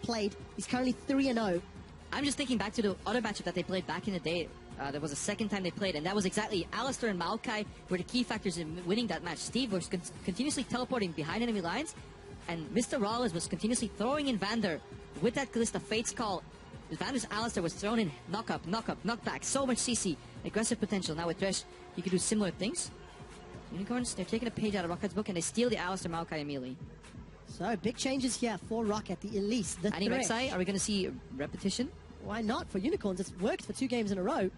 played. He's currently 3-0. I'm just thinking back to the other matchup that they played back in the day. There was a second time they played, and that was exactly Alistar and Maokai were the key factors in winning that match. Steve was continuously teleporting behind enemy lines, and Mr. Rawlins was continuously throwing in Vander with that Kalista Fate's Call. Vander's Alistar was thrown in knock up, knock back. So much CC, aggressive potential. Now with Thresh, he could do similar things. Unicorns, they're taking a page out of Rockat's book, and they steal the Alistar Maokai immediately. So, big changes here for Roccat, the Elise, the Annie Thresh. Rek'Sai, are we going to see repetition? Why not? For Unicorns, it's worked for 2 games in a row.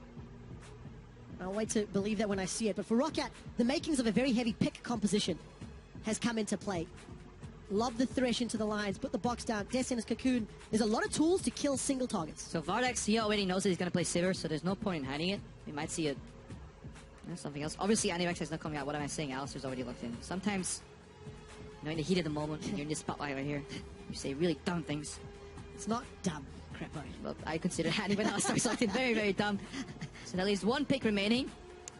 I'll wait to believe that when I see it. But for Roccat, the makings of a very heavy pick composition has come into play. Love the Thresh into the lines, put the box down, Death in his cocoon. There's a lot of tools to kill single targets. So Vardex, he already knows that he's going to play Sivir, so there's no point in hiding it. We might see it. Something else. Obviously, Annie Rek'Sai is not coming out. What am I saying? Alistar's already locked in. Sometimes, you know, in the heat of the moment, when you're in this spotlight right here, you say really dumb things. It's not dumb, Crepo. Well, I consider Annie when Alistar's locked in very, very dumb. So at least 1 pick remaining.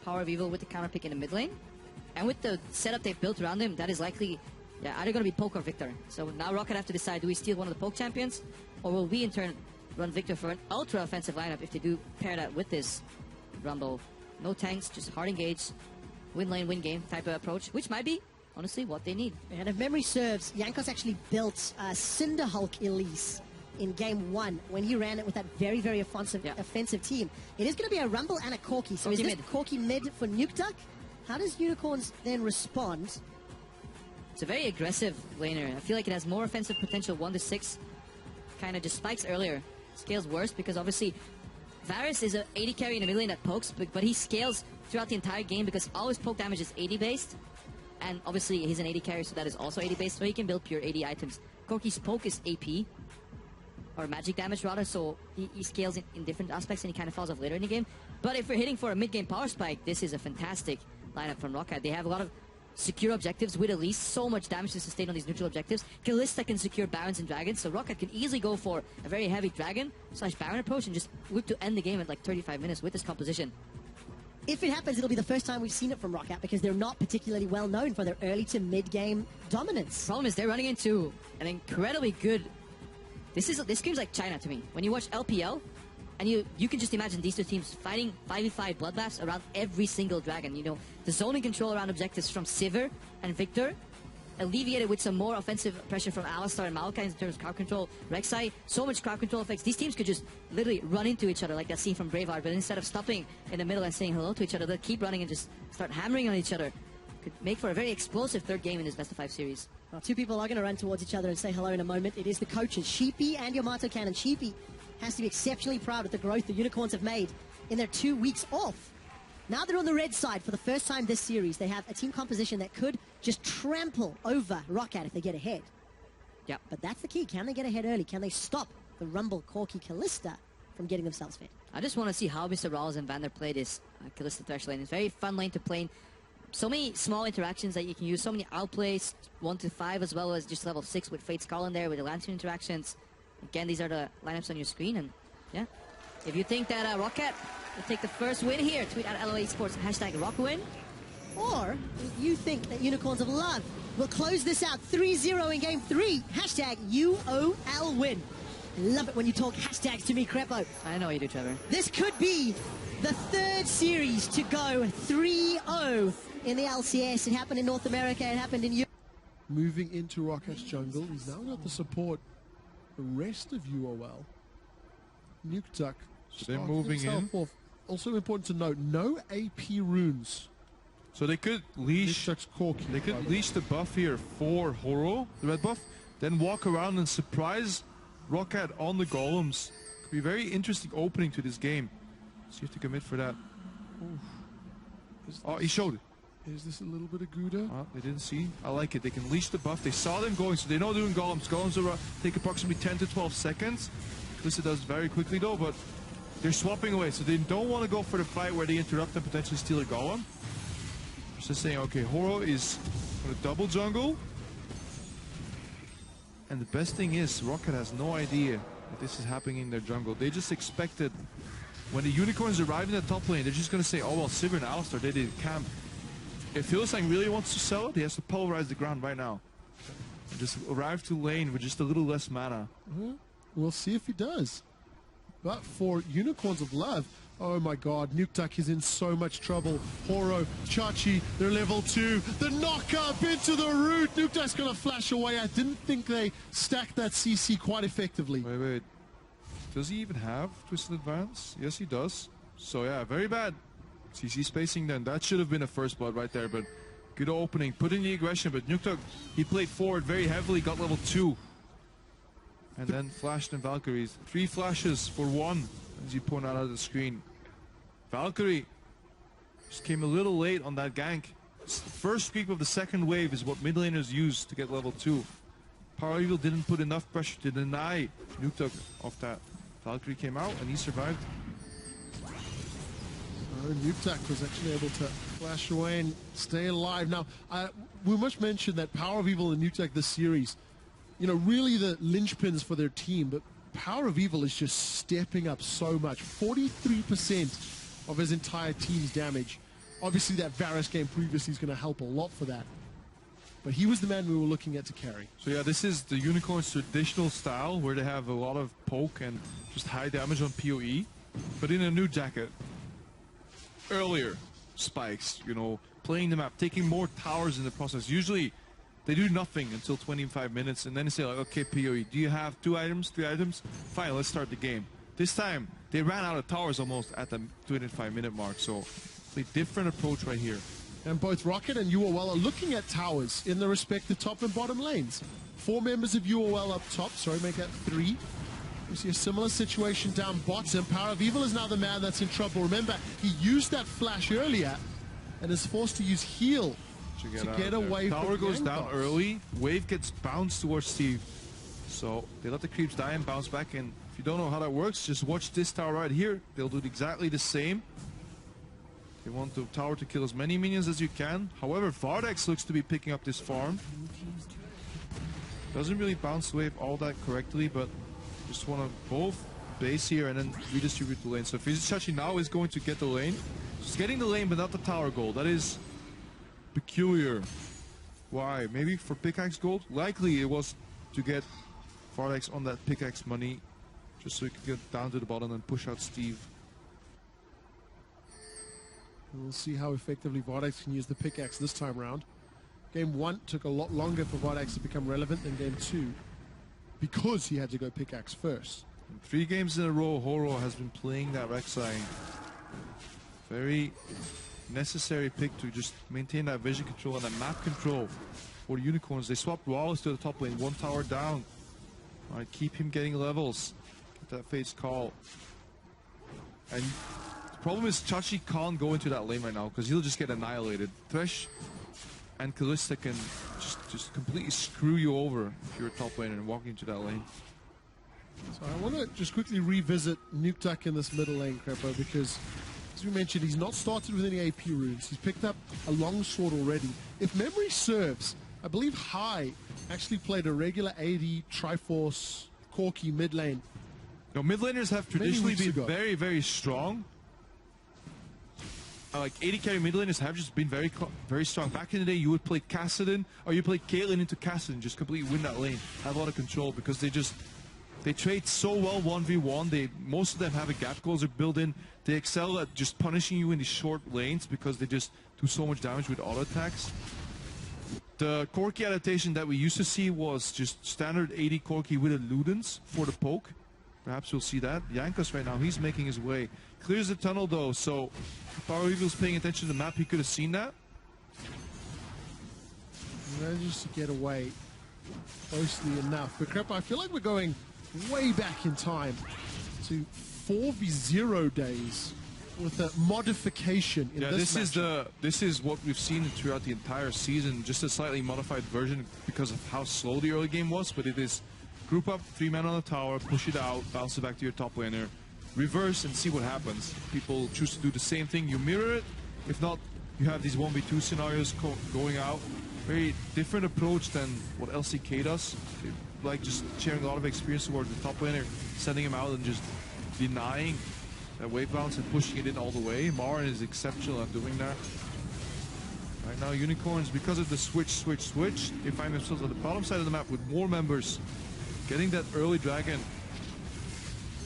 Power of Evil with the counter pick in the mid lane. And with the setup they've built around him, that is likely either going to be Poke or Victor. So now Roccat have to decide, do we steal one of the Poke champions? Or will we in turn run Victor for an ultra offensive lineup if they do pair that with this Rumble? No tanks, just hard engage, win lane, win game type of approach, which might be, honestly, what they need. And if memory serves, Jankos actually built Cinder Hulk Elise in game 1 when he ran it with that very, very offensive team. It is going to be a Rumble and a Corki. So is this Corki mid for Nuke Duck? How does Unicorns then respond? It's a very aggressive laner. I feel like it has more offensive potential. 1 to 6 kind of just spikes earlier. Scales worse because obviously Varus is an 80 carry in the mid lane that pokes, but he scales throughout the entire game because all his poke damage is 80 based. And obviously he's an 80 carry, so that is also 80 based, so he can build pure 80 items. Corki's poke is AP, or magic damage rather, so he scales in different aspects and he kind of falls off later in the game. But if we're hitting for a mid-game power spike, this is a fantastic lineup from Roccat. They have a lot of secure objectives with Elise, so much damage to sustain on these neutral objectives. Kalista can secure Barons and Dragons, so Roccat can easily go for a very heavy Dragon / Baron approach and just whip to end the game at like 35 minutes with this composition. If it happens, it'll be the first time we've seen it from Roccat because they're not particularly well known for their early to mid-game dominance. Problem is they're running into an incredibly good... This screams like China to me. When you watch LPL, and you can just imagine these two teams fighting 5v5 bloodbaths around every single dragon. You know, the zoning control around objectives from Sivir and Victor, alleviated with some more offensive pressure from Alistar and Maokai in terms of crowd control. Rek'Sai, so much crowd control effects. These teams could just literally run into each other like that scene from Braveheart, but instead of stopping in the middle and saying hello to each other, they'll keep running and just start hammering on each other. Could make for a very explosive third game in this best of 5 series. Well, 2 people are going to run towards each other and say hello in a moment. It is the coaches, Sheepy and Yamato Cannon. Sheepy has to be exceptionally proud of the growth the Unicorns have made in their 2 weeks off. Now they're on the red side for the first time this series. They have a team composition that could just trample over Roccat if they get ahead. Yeah. But that's the key. Can they get ahead early? Can they stop the Rumble, Corki, Kalista from getting themselves fed? I just want to see how Mr. Rawls and Vander play this Kalista Thresh lane. It's a very fun lane to play in. So many small interactions that you can use, so many outplays, 1 to 5 as well as just level 6 with Fate's Call in there, with the Lantern interactions. Again, these are the lineups on your screen, and yeah. If you think that Roccat will take the first win here, tweet at LOA Esports, #RockWin. Or if you think that Unicorns of Love will close this out 3-0 in Game 3, #UOL win. Love it when you talk hashtags to me, Crepo. I know you do, Trevor. This could be the 3rd series to go 3-0 in the LCS. It happened in North America, it happened in Europe. Moving into Rockat's jungle, he's now got the support the rest of UOL. Nuke Duck. So they're moving in. Off. Also important to note, no AP runes. So they could leash. They could leash the buff here for Horo, the red buff, then walk around and surprise Roccat on the golems. Could be a very interesting opening to this game. So you have to commit for that. Oh, he showed it. Is this a little bit of Gouda? Oh, they didn't see. I like it. They can leash the buff. They saw them going, so they know they're doing golems. Golems take approximately 10 to 12 seconds. Kalista does very quickly though, but they're swapping away, so they don't want to go for the fight where they interrupt and potentially steal a golem. Just saying, okay, Horo is going to double jungle. And the best thing is, Roccat has no idea that this is happening in their jungle. They just expected, when the Unicorns arrive in the top lane, they're just going to say, oh well, Sivir and Alistar, they did camp. If Hillsang really wants to sell it, he has to pulverize the ground right now. And just arrive to lane with just a little less mana. We'll see if he does. But for Unicorns of Love, oh my god, Nukeduck is in so much trouble. Horo, Chachi, they're level 2. The knock up into the root. Nukeduck's going to flash away. I didn't think they stacked that CC quite effectively. Wait. Does he even have Twisted Advance? Yes, he does. So yeah, very bad CC spacing then. That should have been a first blood right there, but good opening. Put in the aggression, but Nukeduck, he played forward very heavily, got level 2. And then flashed in Valkyries. 3 flashes for 1, as you point out of the screen. Valkyrie just came a little late on that gank. The first creep of the second wave is what mid laners use to get level 2. Power Evil didn't put enough pressure to deny Nukeduck off that. Valkyrie came out and he survived. Nukeduck was actually able to flash away and stay alive. Now, we must mention that Power of Evil and Nukeduck this series, you know, really the linchpins for their team, but Power of Evil is just stepping up so much. 43% of his entire team's damage. Obviously that Varus game previously is going to help a lot for that. But he was the man we were looking at to carry. So yeah, this is the Unicorn's traditional style where they have a lot of poke and just high damage on PoE. But in a new jacket, earlier spikes, you know, playing the map, taking more towers in the process. Usually they do nothing until 25 minutes and then they say like, okay, PoE, do you have 2 items, 3 items? Fine, let's start the game. This time, they ran out of towers almost at the 25-minute mark, so a different approach right here. And both Roccat and UOL are looking at towers in the respective top and bottom lanes. 4 members of UOL up top, sorry, make that 3. We see a similar situation down bottom. Power of Evil is now the man that's in trouble. Remember, he used that flash earlier and is forced to use heal to get away from Tower goes down box. early, wave gets bounced towards Steve. So they let the creeps die and bounce back, and if you don't know how that works, just watch this tower right here. They'll do exactly the same. They want the tower to kill as many minions as you can. However, Vardex looks to be picking up this farm. Doesn't really bounce the wave all that correctly, but just want to both base here and then redistribute the lane. So Fizichachi now is going to get the lane. Just getting the lane but not the tower gold. That is peculiar. Why? Maybe for pickaxe gold? Likely it was to get Vardex on that pickaxe money, just so he could get down to the bottom and push out Steve. We'll see how effectively Vardex can use the pickaxe this time around. Game 1 took a lot longer for Vardex to become relevant than Game 2 because he had to go pickaxe first. In 3 games in a row, Horo has been playing that Rek'Sai. Very necessary pick to just maintain that vision control and that map control for the Unicorns. They swapped Wallace to the top lane, 1 tower down. Alright, keep him getting levels. Get that Fate's Call. And the problem is Chachi can't go into that lane right now because he'll just get annihilated. Thresh and Kalista can just completely screw you over if you're a top laner and walking into that lane. So I want to just quickly revisit Nukeduck in this middle lane, Crepo, because as we mentioned, he's not started with any AP runes. He's picked up a longsword already. If memory serves, I believe High actually played a regular AD Triforce Corki mid lane. Now, mid laners have traditionally been very, very strong. Like 80 carry mid laners have just been very, very strong. Back in the day, you would play Kassadin, or you play Caitlyn into Kassadin, just completely win that lane, have a lot of control because they trade so well 1v1. Most of them have a gap closer built in. They excel at just punishing you in these short lanes because they just do so much damage with auto attacks. The Corki adaptation that we used to see was just standard 80 Corki with a Ludens for the poke. Perhaps we'll see that. Jankos right now, he's making his way. Clears the tunnel though, so if Power Evil's paying attention to the map, he could have seen that. He manages to get away closely enough. But Crepo, I feel like we're going way back in time to 4v0 days with a modification in this matchup. This is what we've seen throughout the entire season, just a slightly modified version because of how slow the early game was, but it is group up, 3 men on the tower, push it out, bounce it back to your top laner, reverse and see what happens. People choose to do the same thing, you mirror it. If not, you have these 1v2 scenarios going out. Very different approach than what LCK does. They like just sharing a lot of experience towards the top laner, sending him out and just denying that wave bounce and pushing it in all the way. Marin is exceptional at doing that. Right now, Unicorns, because of the switch, they find themselves on the bottom side of the map with more members. Getting that early dragon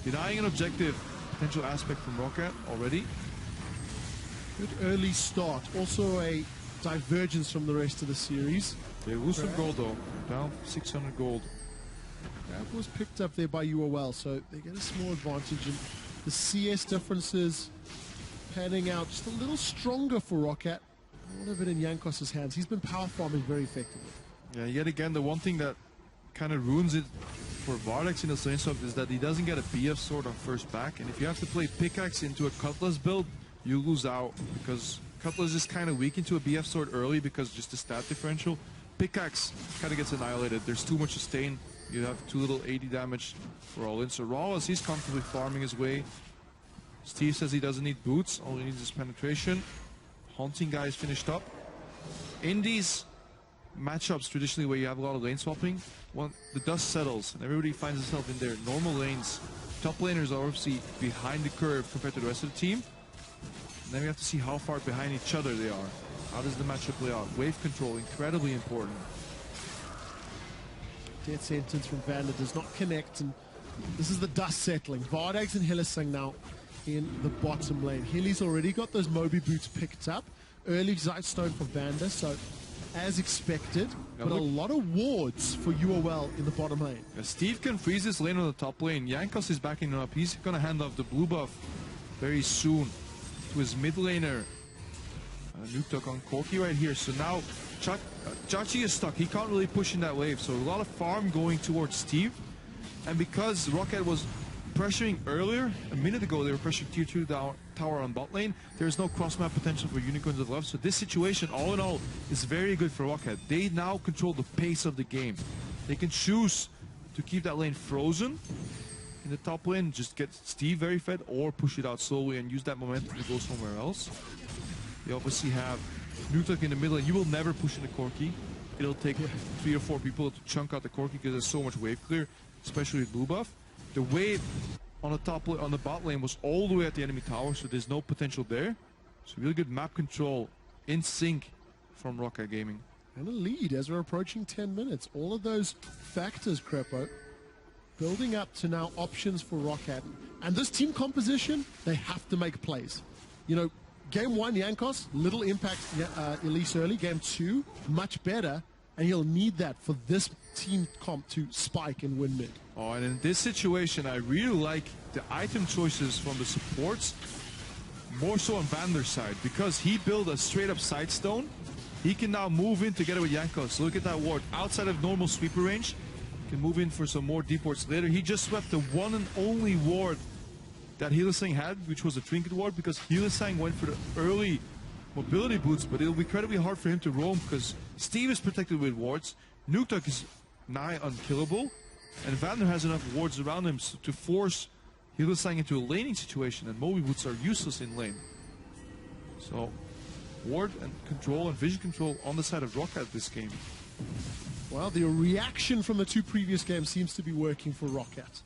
denying an objective potential aspect from Roccat already. Good early start. Also a divergence from the rest of the series. They lose some gold though. Down 600 gold. That was picked up there by UOL, so they get a small advantage. And the CS differences panning out just a little stronger for Roccat. A lot of it in Jankos' hands. He's been power farming very effectively. Yeah, yet again, the one thing that kind of ruins it for Vardex in the lane swap is that he doesn't get a BF sword on first back. And if you have to play pickaxe into a Cutlass build, you lose out because Cutlass is kind of weak into a BF sword early because just the stat differential. Pickaxe kind of gets annihilated. There's too much sustain. You have too little 80 damage for all in. So Rawls, he's comfortably farming his way. Steve says he doesn't need boots, all he needs is penetration. Haunting guy is finished up. In these matchups, traditionally where you have a lot of lane swapping, the dust settles and everybody finds himself in their normal lanes. Top laners are obviously behind the curve compared to the rest of the team. And then we have to see how far behind each other they are. How does the matchup play out? Wave control, incredibly important. Death sentence from Vander does not connect, and this is the dust settling. Vardex and Hillisang now in the bottom lane. Hilly's already got those Moby boots picked up. Early Sightstone for Vander, so as expected, but a lot of wards for UOL in the bottom lane. Steve can freeze this lane on the top lane. Jankos is backing him up. He's going to hand off the blue buff very soon to his mid laner. Nuke on Corki right here. So now Chachi is stuck. He can't really push in that wave. So a lot of farm going towards Steve. And because Roccat was pressuring earlier, a minute ago they were pressuring tier 2 tower on bot lane, there's no cross-map potential for Unicorns of Love. So this situation, all in all, is very good for Roccat. They now control the pace of the game. They can choose to keep that lane frozen in the top lane, just get Steve very fed, or push it out slowly and use that momentum to go somewhere else. You obviously have Nutuk in the middle, and you will never push in the Corki. It'll take 3 or 4 people to chunk out the Corki because there's so much wave clear, especially with blue buff. The wave on the bot lane was all the way at the enemy tower, so there's no potential there. So really good map control in sync from Roccat Gaming. And a lead as we're approaching 10 minutes. All of those factors, Crepo, building up to now options for Roccat. And this team composition, they have to make plays. You know, Game 1, Jankos, little impact Elise early. Game 2, much better. And you'll need that for this team comp to spike and win mid. Oh, and in this situation, I really like the item choices from the supports, more so on Vander's side, because he built a straight-up Sightstone. He can now move in together with Jankos. So look at that ward. Outside of normal sweeper range, can move in for some more deep wards later. He just swept the one and only ward that Hillisang had, which was a Trinket ward, because Hillisang went for the early mobility boots, but it'll be incredibly hard for him to roam because Steve is protected with wards, Nukeduck is nigh unkillable, and Vander has enough wards around him to force Hillisang into a laning situation, and Moby boots are useless in lane. So, ward and control and vision control on the side of Roccat this game. Well, the reaction from the 2 previous games seems to be working for Roccat,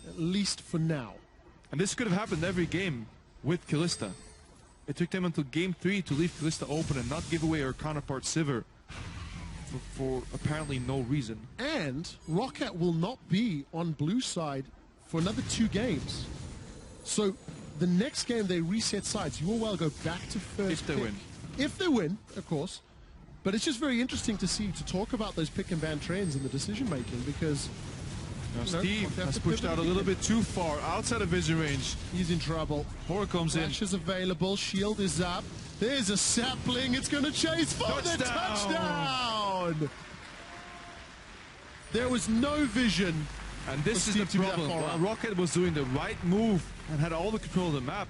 at least for now. And this could have happened every game with Kalista. It took them until game 3 to leave Kalista open and not give away her counterpart Sivir for apparently no reason. And Roccat will not be on blue side for another 2 games. So the next game they reset sides. UOL go back to first if they pick. win. If they win, of course. But it's just very interesting to talk about those pick and ban trends in the decision making because Steve has pushed out a little bit too far outside of vision range. He's in trouble. Horror comes Flash is available. Shield is up. There's a sapling. It's going to chase for the touchdown. There was no vision. And this is the problem. Roccat was doing the right move and had all the control of the map.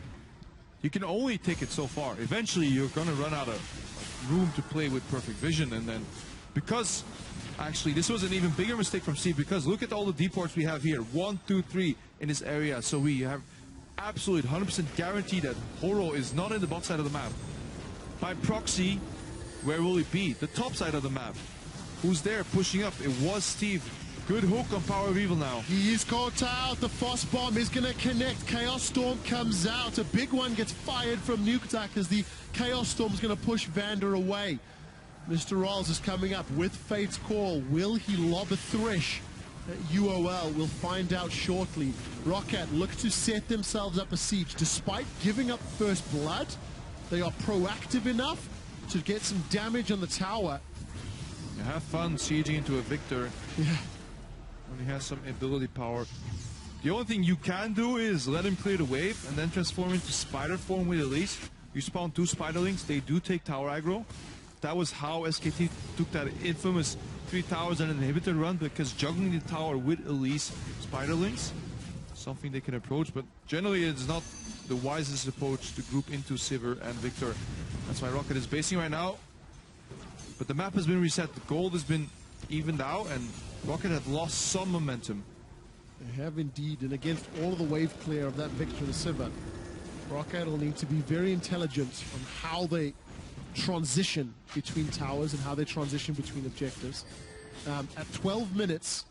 You can only take it so far. Eventually, you're going to run out of room to play with perfect vision. And then, because actually, this was an even bigger mistake from Steve because look at all the deep wards we have here. 1, 2, 3 in this area. So we have absolute 100% guarantee that Horo is not in the bot side of the map. By proxy, where will it be? The top side of the map. Who's there pushing up? It was Steve. Good hook on Power of Evil now. He is caught out. The Frost Bomb is going to connect. Chaos Storm comes out. A big one gets fired from Nukeduck as the Chaos Storm is going to push Vander away. Mr. Rolls is coming up with Fate's Call. Will he lob a Thresh UOL. We'll find out shortly. Roccat look to set themselves up a siege. Despite giving up first blood, they are proactive enough to get some damage on the tower. You have fun sieging into a Victor. Yeah. When he has some ability power. The only thing you can do is let him clear the wave and then transform into spider form with Elise. You spawn 2 spiderlings, they do take tower aggro. That was how SKT took that infamous 3 towers and an inhibitor run, because juggling the tower with Elise spiderlings, something they can approach, but generally it's not the wisest approach to group into Sivir and Victor. That's why Roccat is basing right now. But the map has been reset, the gold has been evened out, and Roccat had lost some momentum. They have indeed, and against all of the wave clear of that Victor the Sivir, Roccat will need to be very intelligent on how they transition between towers and how they transition between objectives. At 12 minutes,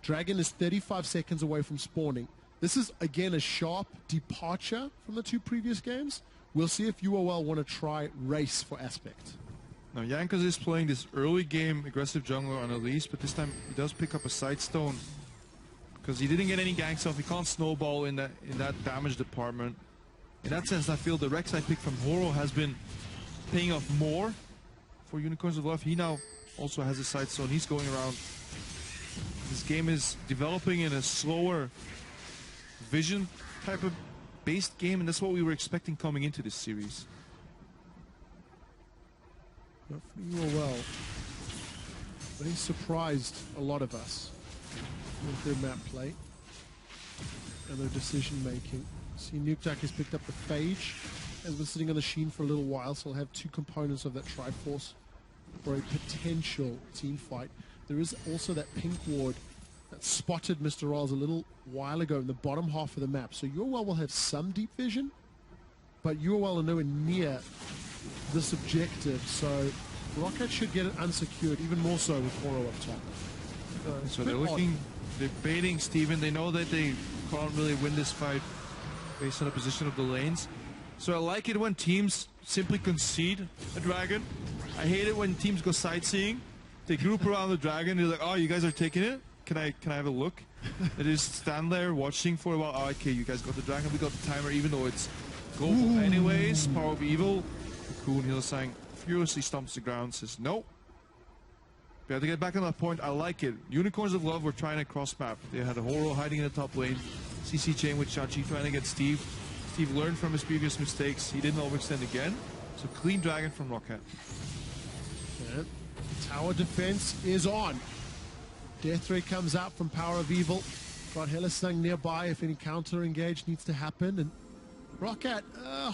Dragon is 35 seconds away from spawning. This is, again, a sharp departure from the 2 previous games. We'll see if UOL want to try race for Aspect. Now, Jankos is playing this early game aggressive jungler on Elise, but this time he does pick up a Sightstone because he didn't get any ganks off. He can't snowball in that damage department. In that sense, I feel the Rek'Sai pick from Horo has been paying off more for Unicorns of Love. He now also has a Sightstone. He's going around. This game is developing in a slower vision type of based game, and that's what we were expecting coming into this series. But for UOL, they surprised a lot of us with their map play and their decision making. See, Nukeduck has picked up the Phage, has been sitting on the Sheen for a little while, so he'll have 2 components of that Triforce for a potential team fight. There is also that pink ward that spotted Mr. Rolls a little while ago in the bottom half of the map. So UOL will have some deep vision, but UOL are nowhere near this objective, so Roccat should get it unsecured, even more so with Horo up top. So they're looking, they're baiting Steven. They know that they can't really win this fight based on the position of the lanes. So I like it when teams simply concede a dragon. I hate it when teams go sightseeing. They group around the dragon. They're like, oh, you guys are taking it? Can I have a look? They just stand there watching for a while. Oh, okay, you guys got the dragon. We got the timer, even though it's global anyways. Power of Evil. Cool. Hillsang furiously stomps the ground. Says no. We have to get back on that point. I like it. Unicorns of Love were trying to cross map. They had a Horo hiding in the top lane. CC chain with Chachi trying to get Steve. Steve learned from his previous mistakes. He didn't overextend again. So clean dragon from Roccat. Yeah. Tower defense is on. Death Ray comes out from Power of Evil. Got Hillsang nearby if any counter engage needs to happen. And Roccat,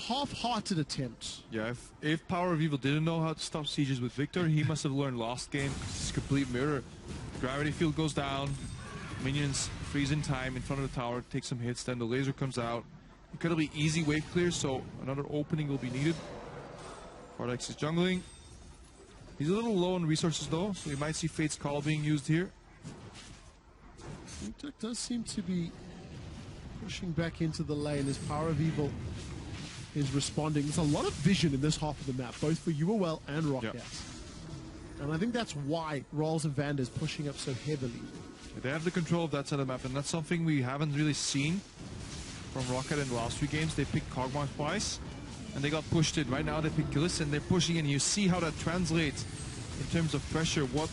half-hearted attempt. Yeah, if Power of Evil didn't know how to stop sieges with Victor, he must have learned last game. It's a complete mirror. Gravity field goes down. Minions freeze in time in front of the tower, take some hits, then the laser comes out. Incredibly easy wave clear, so another opening will be needed. Pardex is jungling. He's a little low on resources though, so we might see Fate's Call being used here. Nukeduck does seem to be pushing back into the lane as Power of Evil is responding. There's a lot of vision in this half of the map, both for UOL and Roccat. Yep. And I think that's why Rolls and Vander is pushing up so heavily. They have the control of that side of the map, and that's something we haven't really seen from Roccat in the last few games. They picked Kog'Maw twice, and they got pushed in. Right now they pick Gillis, and they're pushing in. You see how that translates in terms of pressure, what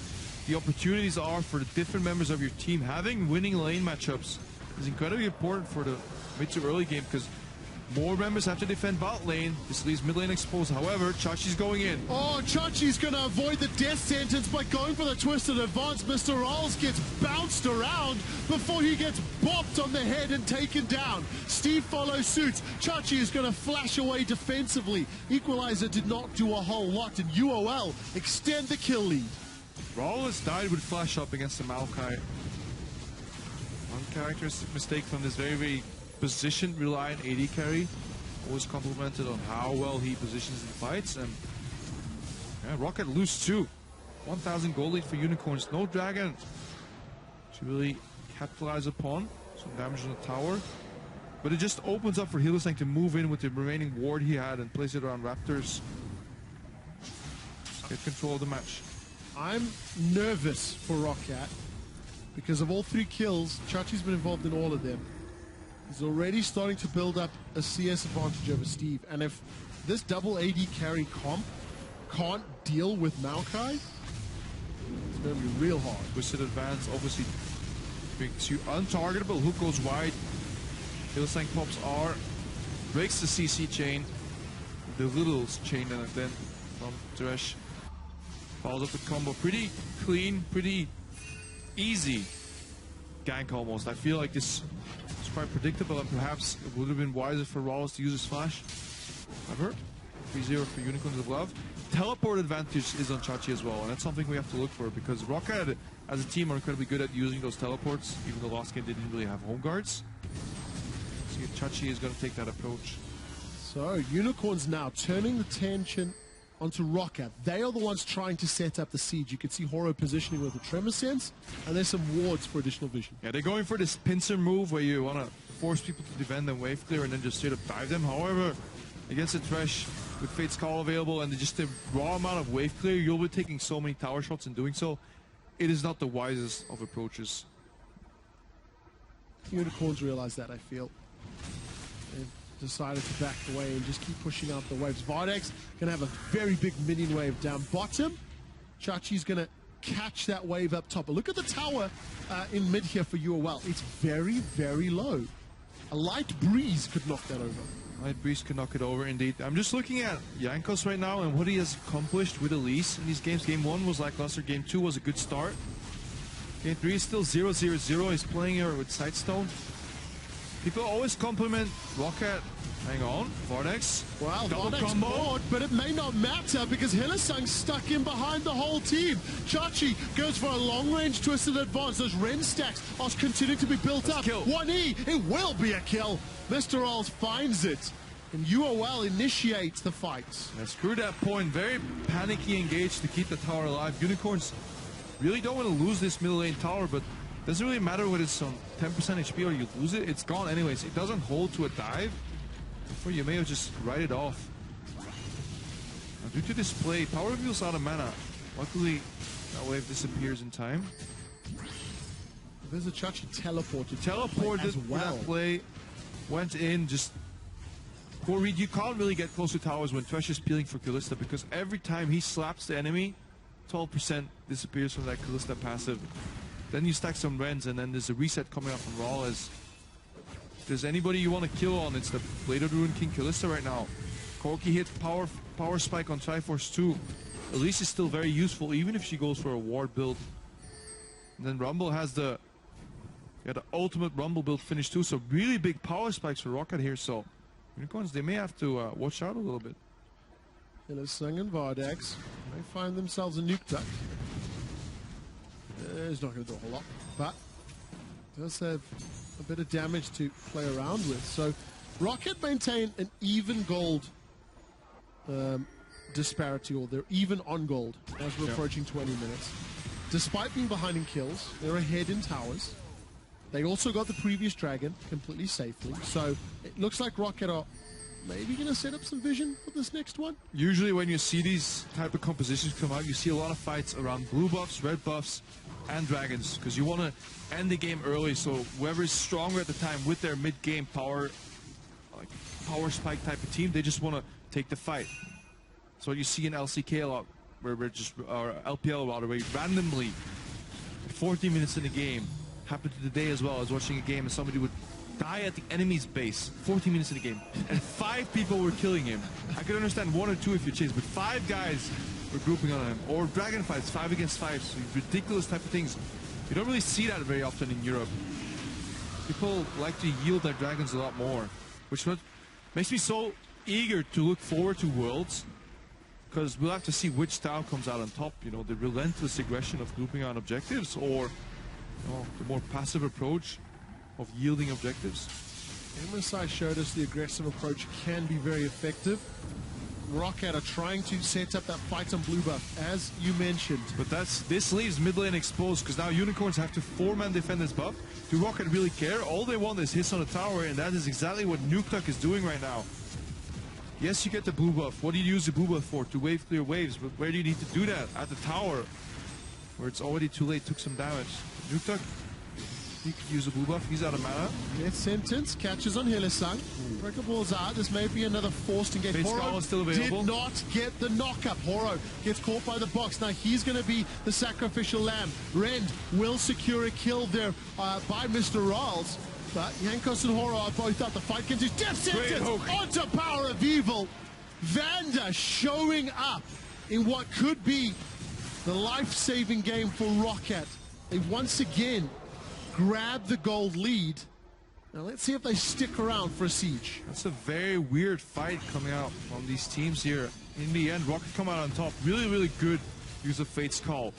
the opportunities are for the different members of your team. Having winning lane matchups is incredibly important for the mid to early game, because more members have to defend bot lane. This leaves mid lane exposed. However, Chachi's going in. Oh, Chachi's going to avoid the death sentence by going for the twisted advance. Mr. Rolls gets bounced around before he gets bopped on the head and taken down. Steve follows suit. Chachi is going to flash away defensively. Equalizer did not do a whole lot, and UOL extend the kill lead. Rawless died with flash up against the Maokai. Uncharacteristic mistake from this very position reliant AD carry. Always complimented on how well he positions in fights. And yeah, Roccat lose too. 1,000 gold lead for Unicorns. No dragon to really capitalize upon. Some damage on the tower. But it just opens up for Hillsang to move in with the remaining ward he had and place it around Raptors. Just get control of the match. I'm nervous for Roccat because of all 3 kills, Chachi's been involved in all of them. He's already starting to build up a CS advantage over Steve. And if this double AD carry comp can't deal with Maokai, it's going to be real hard. Twisted advance obviously makes you untargetable. Hook goes wide. Hillsang pops R. Breaks the CC chain. The Little's chain and then from Thresh. Follows up the combo. Pretty clean, pretty easy gank almost. I feel like this is quite predictable and perhaps it would have been wiser for Rawls to use his flash. However, 3-0 for Unicorns of Love. Teleport advantage is on Chachi as well, and that's something we have to look for because Roccat as a team are incredibly good at using those teleports, even though last game they didn't really have home guards. So Chachi is going to take that approach. So Unicorns now turning the tension onto Roccat. They are the ones trying to set up the siege. You can see Horo positioning with the Tremor Sense, and there's some wards for additional vision. Yeah, they're going for this pincer move where you want to force people to defend them wave clear and then just straight up dive them. However, against the Thresh with Fate's Call available and just the raw amount of wave clear, you'll be taking so many tower shots in doing so. It is not the wisest of approaches. Unicorns realize that, I feel. They've decided to back away and just keep pushing out the waves. Vardex going to have a very big minion wave down bottom. Chachi's going to catch that wave up top. But look at the tower in mid here for UOL. It's very, very low. A light breeze could knock that over. Light breeze can knock it over indeed. I'm just looking at Jankos right now and what he has accomplished with Elise in these games. Game 1 was lackluster. Game 2 was a good start. Game 3 is still 0-0-0. He's playing here with Sightstone. People always compliment Roccat. Hang on, Vardex. Well, double Vardex combo. bored, but it may not matter because Hillesang's stuck in behind the whole team. Chachi goes for a long-range twisted advance. Those Ren stacks are continuing to be built up. Kill. 1E, it will be a kill. Mr. Rolls finds it, and UOL initiates the fight. Yeah, screw that point. Very panicky engaged to keep the tower alive. Unicorns really don't want to lose this middle lane tower, but doesn't really matter whether it's on 10% HP or you lose it. It's gone anyways. It doesn't hold to a dive. Or you may have just write it off. Now, due to this play, Power Reveal's out of mana. Luckily, that wave disappears in time. There's a Chachi teleported. Teleported as well. that play. Went in, just... Poor read, you can't really get close to towers when Thresh is peeling for Kalista because every time he slaps the enemy, 12% disappears from that Kalista passive. Then you stack some Rens and then there's a reset coming up from Raw as... If there's anybody you want to kill on, it's the Blade of the Ruined King Kalista right now. Corki hit power spike on Triforce 2. Elise is still very useful even if she goes for a ward build. And then Rumble has the ultimate Rumble build finish too, so really big power spikes for Roccat here, so Unicorns, they may have to watch out a little bit. Hillesang and Vardex may find themselves a nuke duck. It's not going to do a whole lot, but does have a bit of damage to play around with. So Roccat maintain an even gold disparity, or they're even on gold as we're approaching 20 minutes. Despite being behind in kills, they're ahead in towers. They also got the previous dragon completely safely. So it looks like Roccat are maybe going to set up some vision for this next one. Usually when you see these type of compositions come out, you see a lot of fights around blue buffs, red buffs, and dragons, because you want to end the game early, so whoever is stronger at the time with their mid-game power, like power spike type of team, they just want to take the fight. So you see in LCK a lot, where we're just, or LPL rather, where randomly, 40 minutes in the game, happened today as well. I was watching a game and somebody would die at the enemy's base, 40 minutes in the game, and 5 people were killing him. I could understand 1 or 2 if you chase, but 5 guys were grouping on him. Or dragon fights, 5 against 5, so ridiculous type of things. You don't really see that very often in Europe. People like to yield their dragons a lot more, which makes me so eager to look forward to Worlds, because we'll have to see which style comes out on top, you know, the relentless aggression of grouping on objectives, or the more passive approach of yielding objectives. MSI showed us the aggressive approach can be very effective. Roccat are trying to set up that fight on blue buff, as you mentioned. But this leaves mid lane exposed, because now Unicorns have to 4-man defend this buff. Do Roccat really care? All they want is hits on the tower, and that is exactly what Nukeduck is doing right now. Yes, you get the blue buff. What do you use the blue buff for? To wave clear waves, but where do you need to do that? At the tower, where it's already too late, took some damage. Nukeduck He could use a blue buff. He's out of mana. Death Sentence catches on Hylissang. Breaker Ball's out. This may be another forced engage. Fate Horo Skull is still available. did not get the knockup. Horo gets caught by the box. Now he's going to be the sacrificial lamb. Rend will secure a kill there by Mr. Rawls. But Jankos and Horo are both out. The fight continues. Death Sentence onto Power of Evil. Vanda showing up in what could be the life-saving game for Roccat. They once again grab the gold lead. Now let's see if they stick around for a siege. That's a very weird fight coming out from these teams here. In the end, Roccat come out on top. Really, really good use of Fate's Call.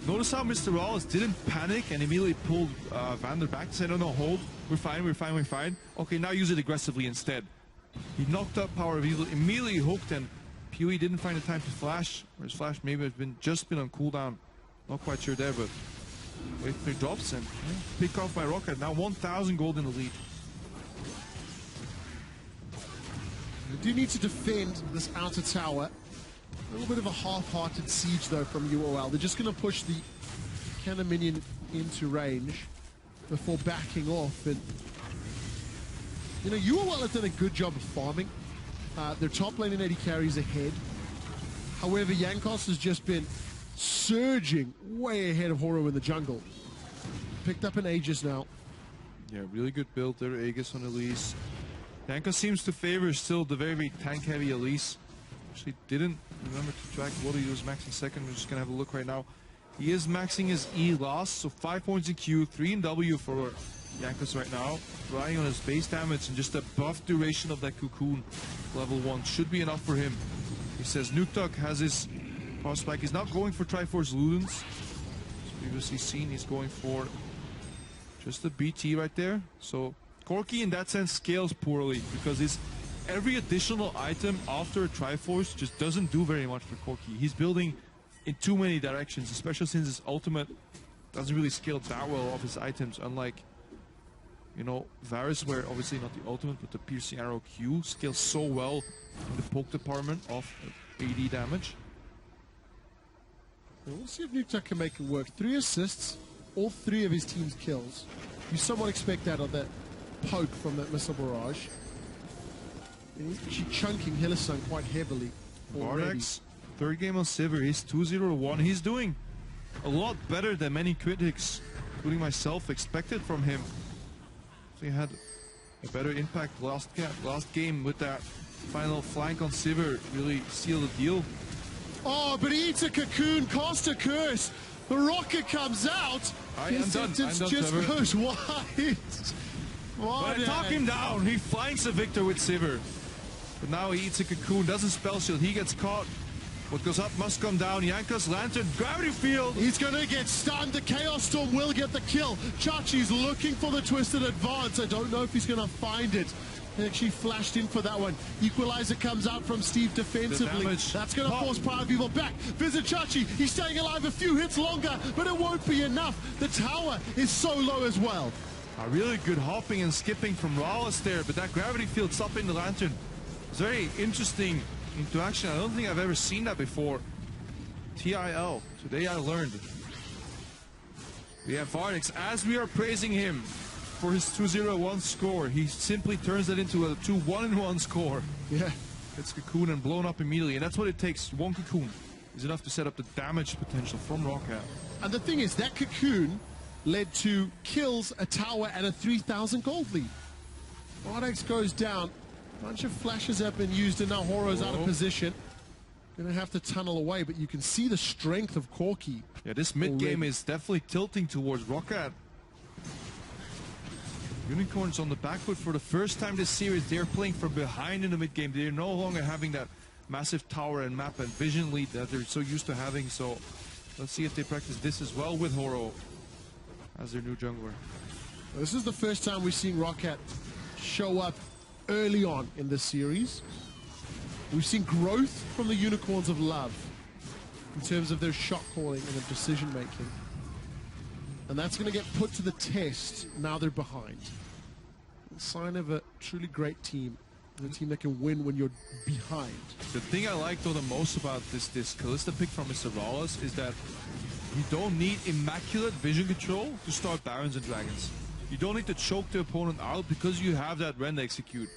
Notice how Mr. Wallace didn't panic and immediately pulled Vander back to say, no, hold. We're fine, we're fine, we're fine. Okay, now use it aggressively instead. He knocked up Power of Evil, immediately hooked, and Pewee didn't find the time to flash. Or his flash maybe has just been on cooldown. Not quite sure there, but wait for drops and pick off by Roccat. Now 1,000 gold in the lead. They do need to defend this outer tower. A little bit of a half-hearted siege though from UOL. They're just going to push the cannon minion into range before backing off. And you know, UOL have done a good job of farming. Their top lane in AD carries ahead. However, Jankos has just been surging way ahead of Horo in the jungle. Picked up an Aegis now. Yeah, really good build there. Aegis on Elise. Jankos seems to favor still the very, very tank-heavy Elise. Actually didn't remember to track what he was maxing second. We're just going to have a look right now. He is maxing his E last, so 5 points in Q, 3 in W for Jankos right now. Relying on his base damage and just the buff duration of that cocoon. Level 1 should be enough for him. He says Nuktuk has his power spike. He's not going for Triforce Ludens. As previously seen, he's going for just a BT right there. So Corki in that sense scales poorly because every additional item after a Triforce just doesn't do very much for Corki. He's building in too many directions, especially since his ultimate doesn't really scale that well off his items, unlike, you know, Varus, where obviously not the ultimate, but the piercing arrow Q scales so well in the poke department of AD damage. We'll see if Nuktuk can make it work. 3 assists, all 3 of his team's kills. You somewhat expect that on that poke from that missile barrage. And he's actually chunking Hylissang quite heavily already. Bardax, third game on Sivir, he's 2-0-1. He's doing a lot better than many critics, including myself, expected from him. So he had a better impact last game with that final flank on Sivir, really sealed the deal. Oh, but he eats a cocoon, cost a curse. The rocket comes out. I'm done, just Sivir. goes wide. But I talk him down. He flanks a victor with Sivir. But now he eats a cocoon, doesn't spell shield. He gets caught. What goes up must come down. Jankos Lantern, gravity field. He's going to get stunned. The Chaos Storm will get the kill. Chachi's looking for the twisted advance. I don't know if he's going to find it. He actually flashed in for that one. Equalizer comes out from Steve defensively. That's going to force Power of Evil back. Visit Chachi. He's staying alive a few hits longer, but it won't be enough. The tower is so low as well. A really good hopping and skipping from Rawless there, but that gravity field stopping the Lantern. It's very interesting interaction. I don't think I've ever seen that before. TIL. Today I learned. We have Varnix. As we are praising him for his 2-0-1 score, he simply turns that into a 2-1-1 score. Yeah. It's cocoon and blown up immediately, and that's what it takes. One cocoon is enough to set up the damage potential from Roccat. And the thing is, that cocoon led to kills, a tower, and a 3,000 gold lead. Bardax goes down. A bunch of flashes have been used, and now Horo's out of position. Gonna have to tunnel away, but you can see the strength of Corki. Yeah, this mid game is definitely tilting towards Roccat. Unicorns on the back foot for the first time this series. They're playing from behind in the mid game. They're no longer having that massive tower and map and vision lead that they're so used to having. So let's see if they practice this as well with Horo as their new jungler. This is the first time we've seen Roccat show up early on in this series. We've seen growth from the Unicorns of Love in terms of their shot calling and their decision making. And that's going to get put to the test now they're behind. A sign of a truly great team a team that can win when you're behind. The thing I like though the most about this Kalista pick from Mr. Rawless is that you don't need immaculate vision control to start Barons and Dragons. You don't need to choke the opponent out because you have that Rend execute.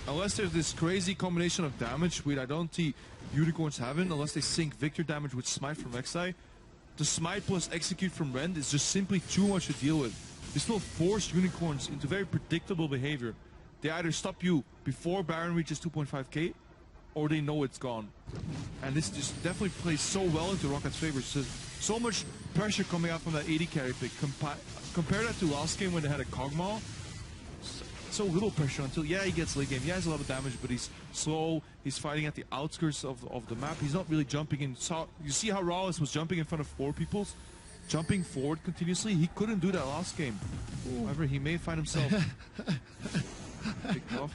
Unless there's this crazy combination of damage, which I don't see Unicorns having, unless they sync Victor damage with Smite from Rek'Sai, the Smite plus execute from Rend is just simply too much to deal with. This will force Unicorns into very predictable behavior. They either stop you before Baron reaches 2.5k, or they know it's gone. And this just definitely plays so well into Rocket's favor. So much pressure coming out from that AD carry pick. Compare that to last game when they had a Kog'Maw. So little pressure until, yeah, he gets late game. Yeah, he has a lot of damage, but he's slow. He's fighting at the outskirts of the map. He's not really jumping in. So you see how Rawless was jumping in front of 4 people? Jumping forward continuously. He couldn't do that last game. However, he may find himself picked off.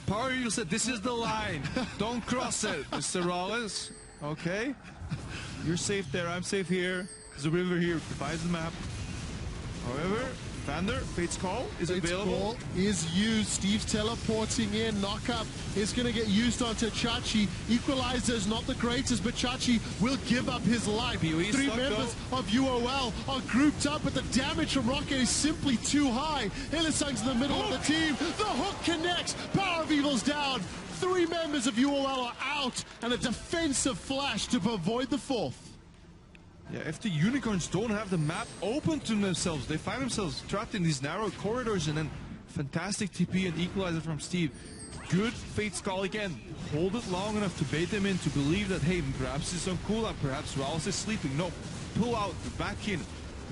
Power Eagle said, this is the line. Don't cross it, Mr. Rawless. Okay. You're safe there. I'm safe here. There's a river here. Divides the map. However, Vander, Fate's Call is available. Call is used. Steve's teleporting in. Knockup is going to get used onto Chachi. Equalizer is not the greatest, but Chachi will give up his life. 3 members of UOL are grouped up, but the damage from Roccat is simply too high. Hylissang's in the middle of the team. The hook connects. Power of Evil's down. 3 members of UOL are out, and a defensive flash to avoid the 4th. Yeah, if the Unicorns don't have the map open to themselves, they find themselves trapped in these narrow corridors, and then fantastic TP and equalizer from Steve. Good Fate's Call again. Hold it long enough to bait them in to believe that, hey, perhaps it's on cooldown, perhaps Rawless is sleeping. No, pull out, back in,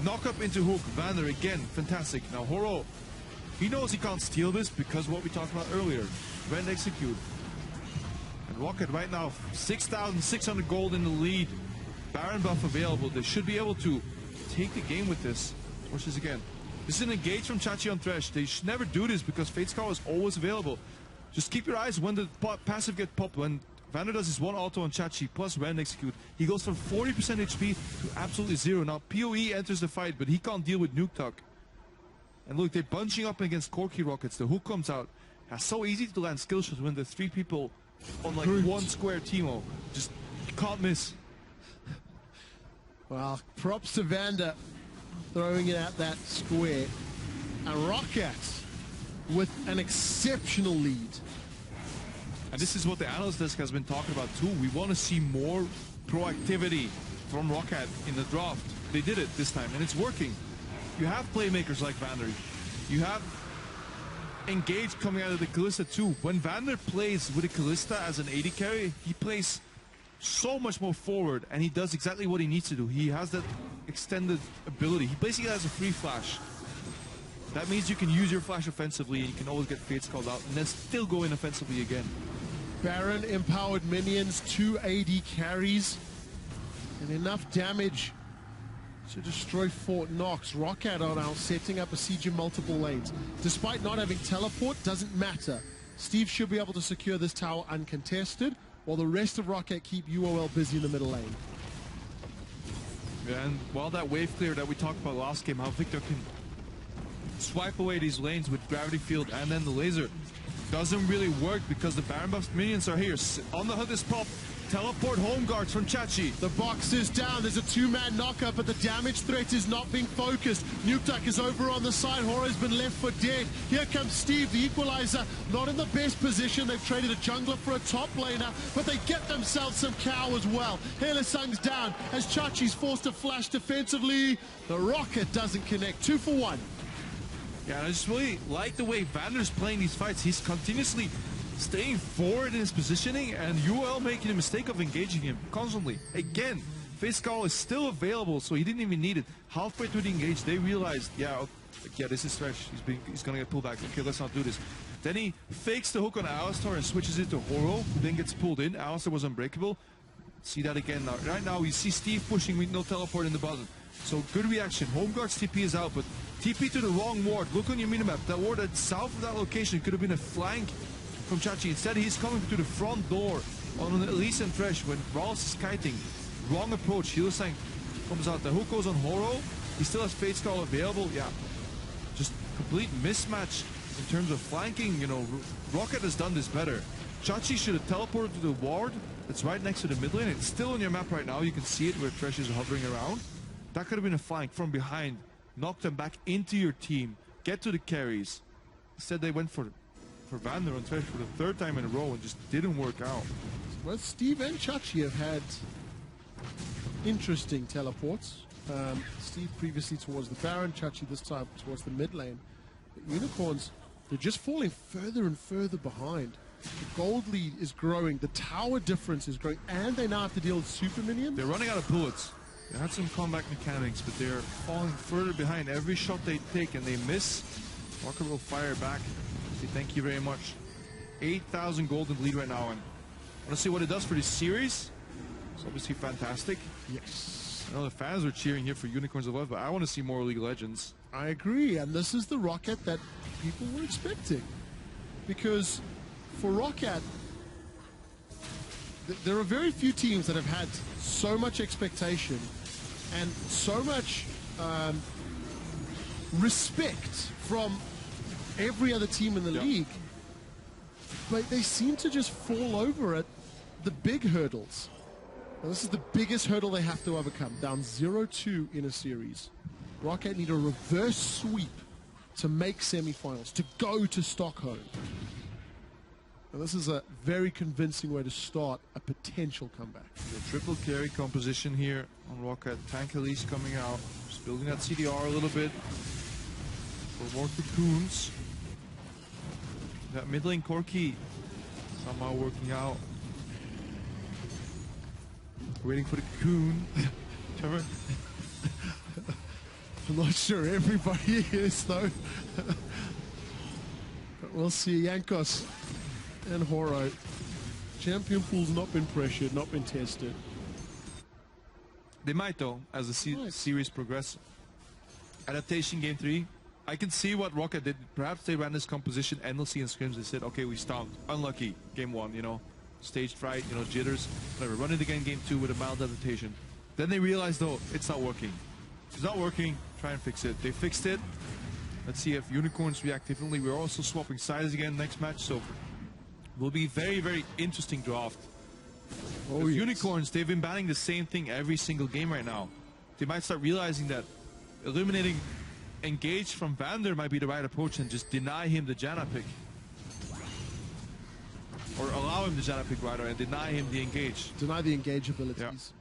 knock up into hook. Vander again, fantastic. Now Horo, he knows he can't steal this because what we talked about earlier. Rend execute. And Roccat right now, 6,600 gold in the lead. Baron buff available. They should be able to take the game with this. Watch this again. This is an engage from Chachi on Thresh. They should never do this because Fate's Call is always available. Just keep your eyes when the passive get popped. When Vander does his 1 auto on Chachi plus Rend execute, he goes from 40% HP to absolutely 0. Now PoE enters the fight, but he can't deal with Nuke Tuck. And look, they're bunching up against Corki Rockets. The hook comes out. It's so easy to land skill shots when the 3 people on like 1 square teamo. Just can't miss. Well, props to Vander throwing it at that square. And Roccat with an exceptional lead. And this is what the analyst desk has been talking about too. We want to see more proactivity from Roccat in the draft. They did it this time, and it's working. You have playmakers like Vander. You have Engage coming out of the Kalista too. When Vander plays with a Kalista as an AD carry, he plays so much more forward, and he does exactly what he needs to do. He has that extended ability. He basically has a free flash. That means you can use your flash offensively, and you can always get Fates called out, and then still go in offensively again. Baron empowered minions, 2 AD carries, and enough damage to destroy Fort Knox. Roccat are now setting up a siege in multiple lanes. Despite not having teleport, doesn't matter. Steve should be able to secure this tower uncontested, while the rest of Roccat keep UOL busy in the middle lane. Yeah, and while that wave clear that we talked about last game, how Victor can swipe away these lanes with Gravity Field and then the laser, doesn't really work because the Baron buffed minions are here. On the hunt is Pop. Teleport home guards from Chachi. The box is down. There's a 2-man knockup, but the damage threat is not being focused. Nuke Duck is over on the side. Horo's been left for dead. Here comes Steve, the equalizer. Not in the best position. They've traded a jungler for a top laner, but they get themselves some cow as well. Hylissang's down as Chachi's forced to flash defensively. The Roccat doesn't connect. 2 for 1. Yeah, I just really like the way Vander's playing these fights. He's continuously staying forward in his positioning, and UOL making the mistake of engaging him constantly. Again, Fate's Call is still available, so he didn't even need it. Halfway through the engage, they realized, yeah, this is Thresh. He's gonna get pulled back. Okay, let's not do this. Then he fakes the hook on Alistar and switches it to Horo, who then gets pulled in. Alistar was unbreakable. See that again now. Right now, we see Steve pushing with no teleport in the bottom. So good reaction. Home guard's TP is out, but TP to the wrong ward. Look on your minimap. That ward that's south of that location could have been a flank from Chachi. Instead, he's coming to the front door on an Elise and Thresh when Rawls is kiting. Wrong approach. Hylissang comes out. The hook goes on Horo. He still has Fate's Call available. Yeah, just complete mismatch in terms of flanking, you know, Roccat has done this better. Chachi should have teleported to the ward that's right next to the mid lane. It's still on your map right now. You can see it where Thresh is hovering around. That could have been a flank from behind. Knock them back into your team. Get to the carries. Instead, they went for Vander on Thresh for the 3rd time in a row and just didn't work out. Well, Steve and Chachi have had interesting teleports. Steve previously towards the Baron, Chachi this time towards the mid lane. But Unicorns, they're just falling further and further behind. The gold lead is growing, the tower difference is growing, and they now have to deal with super minions. They're running out of bullets. They had some combat mechanics, but they're falling further behind. Every shot they take and they miss, Roccat will fire back. Say thank you very much. 8,000 gold in the lead right now, and I want to see what it does for this series. It's obviously fantastic. Yes. I know the fans are cheering here for Unicorns of Love, but I want to see more League of Legends. I agree, and this is the Roccat that people were expecting. Because for Roccat, there are very few teams that have had so much expectation and so much respect from every other team in the league. But they seem to just fall over at the big hurdles. Now, this is the biggest hurdle they have to overcome. Down 0-2 in a series. Roccat need a reverse sweep to make semifinals, to go to Stockholm. And this is a very convincing way to start a potential comeback. The triple carry composition here on Roccat. Tank Elise coming out, just building that CDR a little bit for more cocoons. That mid lane Corki somehow working out. Waiting for the cocoon. Trevor? I'm not sure everybody is though. But we'll see. Yankos and Horo. Champion pool's not been pressured, not been tested. They might though, as the series progresses. Adaptation game 3. I can see what Roccat did. Perhaps they ran this composition endlessly in scrims. They said, okay, we stomped. Unlucky. Game 1, you know. Stage fright, you know, jitters. Whatever. Run it again game 2 with a mild adaptation. Then they realized, though, it's not working. It's not working. Try and fix it. They fixed it. Let's see if Unicorns react differently. We're also swapping sides again next match, so it will be very, very interesting draft. Oh, yes. Unicorns, they've been banning the same thing every single game right now. They might start realizing that eliminating Engage from Vander might be the right approach and just deny him the Janna pick. Or allow him the Janna pick rather and deny him the Engage. Deny the Engage abilities.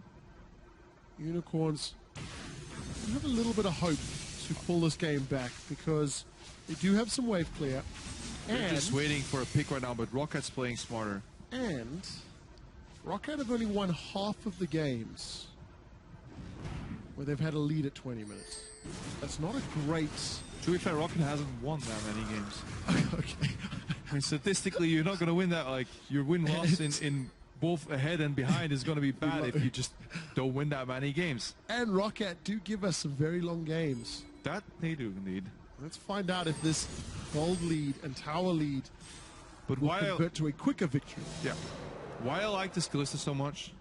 Yeah. Unicorns have a little bit of hope to pull this game back because they do have some wave clear. They're just waiting for a pick right now, but Rockat's playing smarter. And Roccat have only won half of the games where they've had a lead at 20 minutes. That's not a great... To be fair, Roccat hasn't won that many games. Okay. I mean, statistically, you're not going to win that. Like, your win-loss in both ahead and behind is going to be bad if you just don't win that many games. And Roccat do give us some very long games. That they do, indeed. Let's find out if this gold lead and tower lead will convert to a quicker victory. Yeah. Why I like this Kalista so much,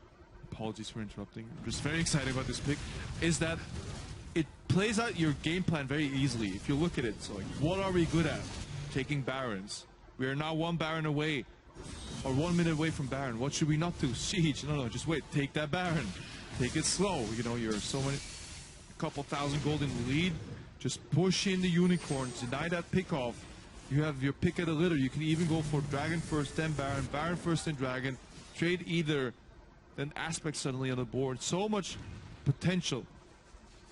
apologies for interrupting, I'm just very excited about this pick, is that it plays out your game plan very easily. If you look at it, so like, what are we good at? Taking Barons. We are now 1 Baron away, or 1 minute away from Baron. What should we not do? Siege. No, just wait. Take that Baron. Take it slow. You know, you're a couple thousand gold in the lead. Just push in the Unicorns. Deny that pick off. You have your pick of the litter. You can even go for Dragon first, then Baron. Baron first, then Dragon. Trade either, then Aspect suddenly on the board. So much potential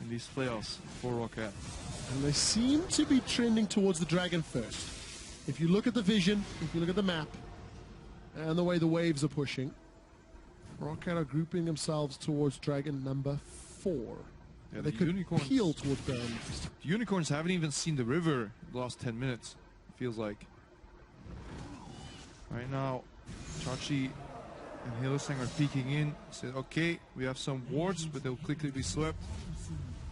in these playoffs for Roccat. And they seem to be trending towards the Dragon first. If you look at the vision, if you look at the map, and the way the waves are pushing, Roccat are grouping themselves towards Dragon number 4. Yeah, they could peel towards Baron. The Unicorns haven't even seen the river in the last 10 minutes, it feels like. Right now, Chachi and Hillesang are peeking in. Said, okay, we have some wards, but they'll quickly be swept.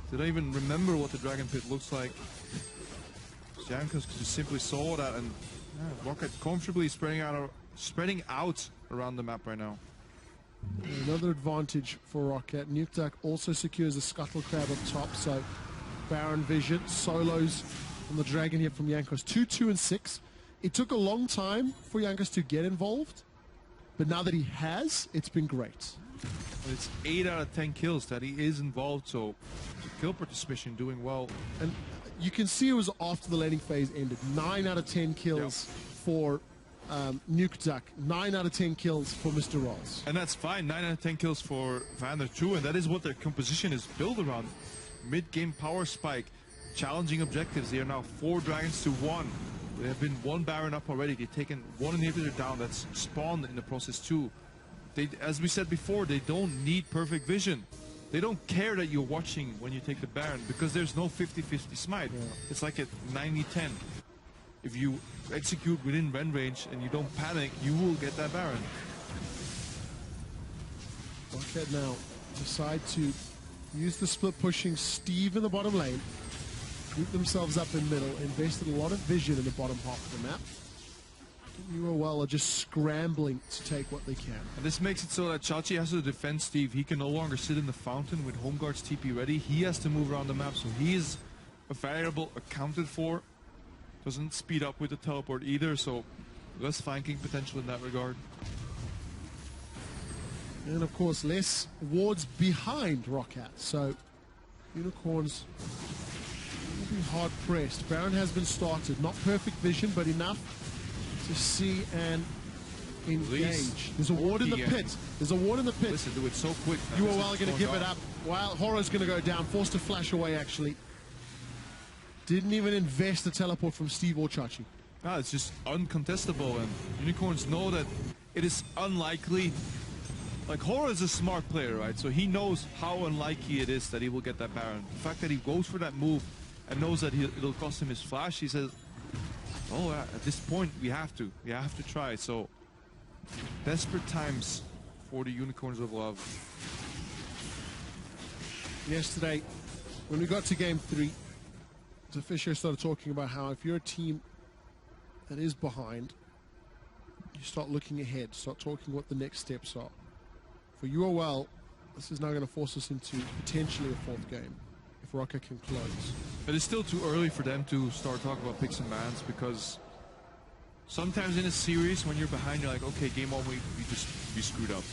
They don't even remember what the Dragon Pit looks like. Jankos just simply saw that, and Roccat comfortably spreading out around the map right now. Another advantage for Roccat. Nukeduck also secures a Scuttle Crab up top, so Baron vision, solos on the Dragon here from Jankos. 2-2 and 6. It took a long time for Jankos to get involved, but now that he has, it's been great. It's 8 out of 10 kills that he is involved, so the kill participation doing well. And you can see it was after the laning phase ended. 9 out of 10 kills for Nuke 9 out of 10 kills for Mr. Rolls. And that's fine. 9 out of 10 kills for Vander too, and that is what their composition is built around. Mid-game power spike, challenging objectives. They are now 4 dragons to 1. They have been 1 Baron up already. They've taken 1 inhibitor down. That's spawned in the process too. They, as we said before, they don't need perfect vision. They don't care that you're watching when you take the Baron because there's no 50-50 smite. Yeah. It's like a 90-10. If you execute within Ren range and you don't panic, you will get that Baron. Roccat now decide to use the split pushing Steve in the bottom lane, group themselves up in middle, invested a lot of vision in the bottom half of the map. UOL are just scrambling to take what they can. And this makes it so that Chachi has to defend Steve. He can no longer sit in the fountain with home guards TP ready. He has to move around the map, so he is a variable accounted for. Doesn't speed up with the teleport either, so less flanking potential in that regard. And of course, less wards behind Roccat, so Unicorns will be hard pressed. Baron has been started, not perfect vision, but enough to see and engage. There's a ward in the pit. There's a ward in the pit. Listen, do it so quick. UOL are going to give it up. While Horror's going to go down, forced to flash away actually. Didn't even invest the teleport from Steve or Chachi. No, it's just uncontestable, and Unicorns know that it is unlikely. Like, Horror is a smart player, right? So he knows how unlikely it is that he will get that Baron. The fact that he goes for that move and knows that it'll cost him his flash, he says, oh, at this point, we have to try. So, desperate times for the Unicorns of Love. Yesterday, when we got to game 3, Fisher started talking about how if you're a team that is behind, you start looking ahead, start talking what the next steps are. For UOL, this is now going to force us into potentially a 4th game if Roccat can close. It is still too early for them to start talking about picks and bans, because sometimes in a series when you're behind, you're like, okay, game 1 we screwed up.